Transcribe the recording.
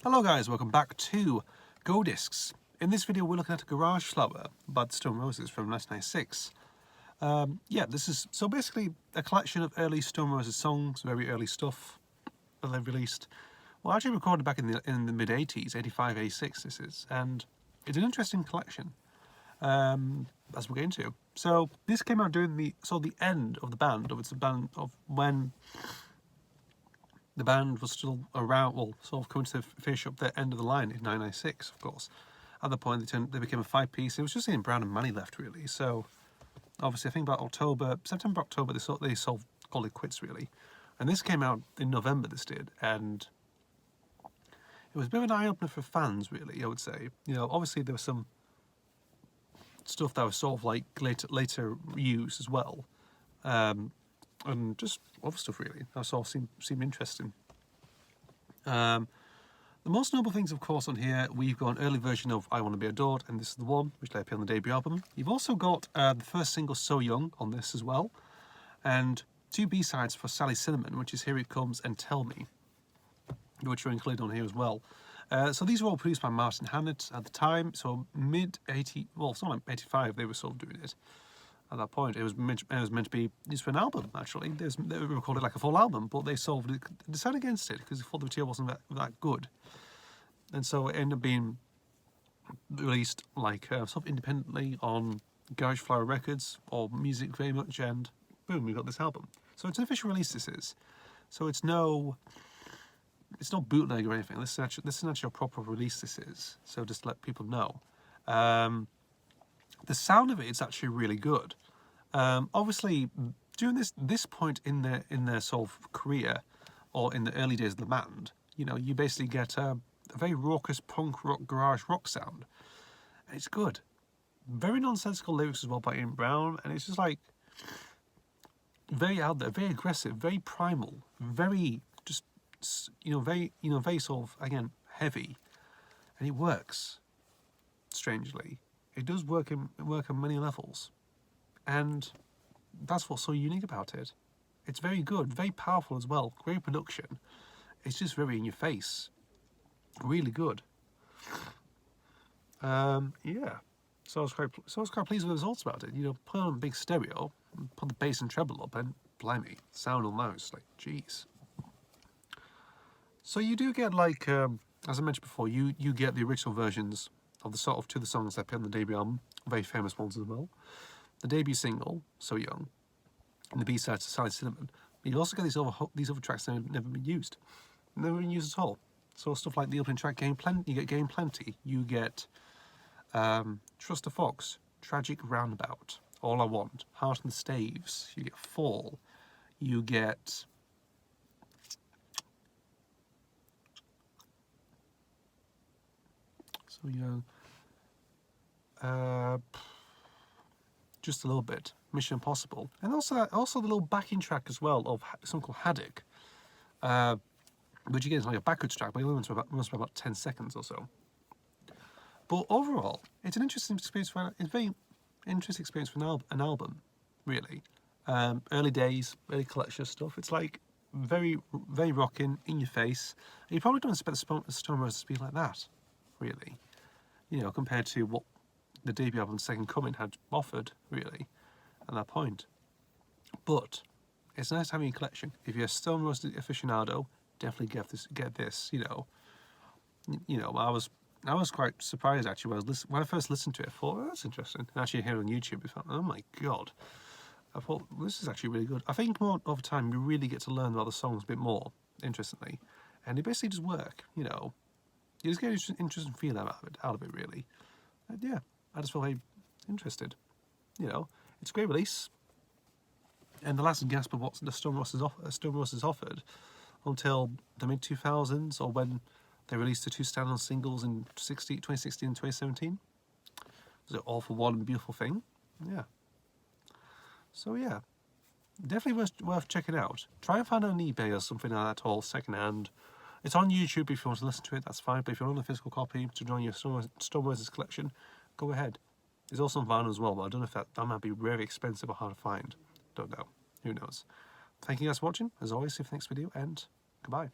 Hello guys, welcome back to Go Discs. In this video we're looking at a Garage Flower by the Stone Roses from 1996. This is so basically a collection of early Stone Roses songs, very early stuff that they've released. Well, actually recorded back in the mid-80s, 85, 86 this is, and it's an interesting collection, as we'll get into. So this came out during the end of the band, of when the band was still around, well, sort of coming to finish up the end of the line in 1996, of course. At the point, they became a five-piece. It was just Ian Brown and Manny left, really. So, obviously, I think about September, October, they called it quits, really. And this came out in November, this did, and it was a bit of an eye-opener for fans, really, I would say. You know, obviously, there was some stuff that was sort of like later used as well. And just other stuff really that sort of seemed interesting. The most notable things, of course, on here, we've got an early version of I Want to Be Adored, and this is the one which they appear on the debut album. You've also got the first single So Young on this as well, and two B-sides for Sally Cinnamon, which is Here It Comes and Tell Me, which are included on here as well. So these were all produced by Martin Hannett at the time, so mid-80, well, it's not like 85 they were sort of doing it. At that point, it was meant to be used for an album, actually. They recorded like a full album, but they decided against it because they thought the material wasn't that good. And so it ended up being released like sort of independently on Garage Flower Records or Music very much, and boom, we got this album. So it's an official release, this is. So it's not bootleg or anything. This is actually a proper release, this is. So just to let people know. The sound of it is actually really good. Obviously, during this point in their sort of career, or in the early days of the band, you know, you basically get a very raucous punk rock, garage rock sound, and it's good. Very nonsensical lyrics as well by Ian Brown, and it's just like very out there, very aggressive, very primal, very just very sort of again heavy, and it works. Strangely. It does work on many levels, and that's what's so unique about it. It's very good, very powerful as well. Great production. It's just very in your face. Really good. Yeah. So I was quite pleased with the results about it. You know, put it on a big stereo, put the bass and treble up, and blimey, sound on those, like, jeez. So you do get like, as I mentioned before, you get the original versions of the two of the songs that appear on the debut album, very famous ones as well. The debut single, So Young, and the B-side to Sally Cinnamon. But you also get these other tracks that have never been used. Never been used at all. So stuff like the opening track, you get Game Plenty. You get Trust the Fox, Tradjic Roundabout, All I Want, Heart and the Staves. You get Fall. You get So Young. Just a little bit. Mission Impossible. And also the little backing track as well of something called Haddock. Which again is like a backwards track, but it only runs for about 10 seconds or so. But overall, it's an interesting experience it's a very interesting experience for an album, really. Early days, early collection of stuff. It's like very, very rocking, in your face. And you probably don't expect the Stone Roses to be like that, really. You know, compared to what the debut album Second Coming had offered, really, at that point. But it's nice having a collection. If you're a Stone Roses aficionado, definitely get this. You know, I was quite surprised actually when I first listened to it. I thought, oh, that's interesting. And actually, here on YouTube, I thought, oh my god, I thought this is actually really good. I think more over time you really get to learn about the songs a bit more, interestingly, and they basically just work. You know. You just get an interesting feel out of it, really. And yeah, I just felt very interested. You know, it's a great release. And the last gasp of what the Stone Roses offered until the mid-2000s, or when they released the two standalone singles in 2016 and 2017. Was it All for One Beautiful Thing? Yeah. So yeah, definitely worth checking out. Try and find it on eBay or something like that, all second-hand. It's on YouTube if you want to listen to it, that's fine. But if you want a physical copy to join your Stone Roses collection, go ahead. It's also on vinyl as well, but I don't know if that might be very expensive or hard to find. Don't know. Who knows? Thank you guys for watching. As always, see you for the next video, and goodbye.